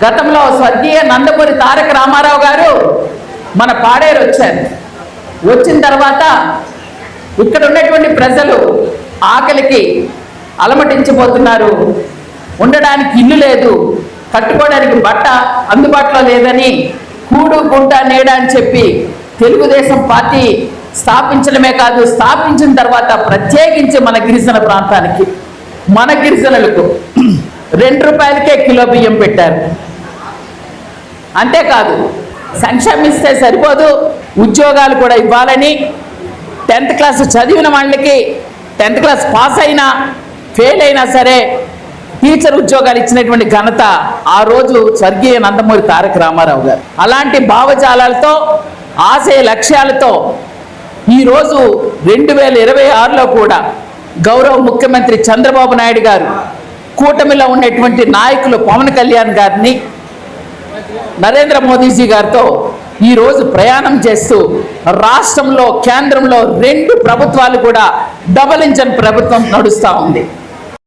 గతంలో స్వర్గీయ నందమూరి తారక రామారావు గారు మన పాడేరు వచ్చారు. వచ్చిన తర్వాత ఇక్కడ ఉన్నటువంటి ప్రజలు ఆకలికి అలమటించిపోతున్నారు. ఉండడానికి ఇల్లు లేదు, కట్టుకోవడానికి బట్ట అందుబాటులో లేదని కూడు గుంట నీడ అని చెప్పి తెలుగుదేశం పార్టీ స్థాపించడమే కాదు, స్థాపించిన తర్వాత ప్రత్యేకించి మన గిరిజన ప్రాంతానికి, మన గిరిజనులకు 2 రూపాయలకే కిలో బియ్యం పెట్టారు. అంతేకాదు సంక్షేమిస్తే సరిపోదు, ఉద్యోగాలు కూడా ఇవ్వాలని 10th క్లాస్ చదివిన వాళ్ళకి 10th క్లాస్ పాస్ అయినా ఫెయిల్ అయినా సరే టీచర్ ఉద్యోగాలు ఇచ్చినటువంటి ఘనత ఆ రోజు స్వర్గీయ నందమూరి తారక రామారావు గారు. అలాంటి భావజాలాలతో ఆశయ లక్ష్యాలతో ఈరోజు 2026లో కూడా గౌరవ ముఖ్యమంత్రి చంద్రబాబు నాయుడు గారు కూటమిలో ఉన్నటువంటి నాయకులు పవన్ కళ్యాణ్ గారిని, నరేంద్ర మోదీజీ గారితో ఈరోజు ప్రయాణం చేస్తూ రాష్ట్రంలో కేంద్రంలో 2 ప్రభుత్వాలు కూడా డబుల్ ఇంజన్ ప్రభుత్వం నడుస్తూ ఉంది.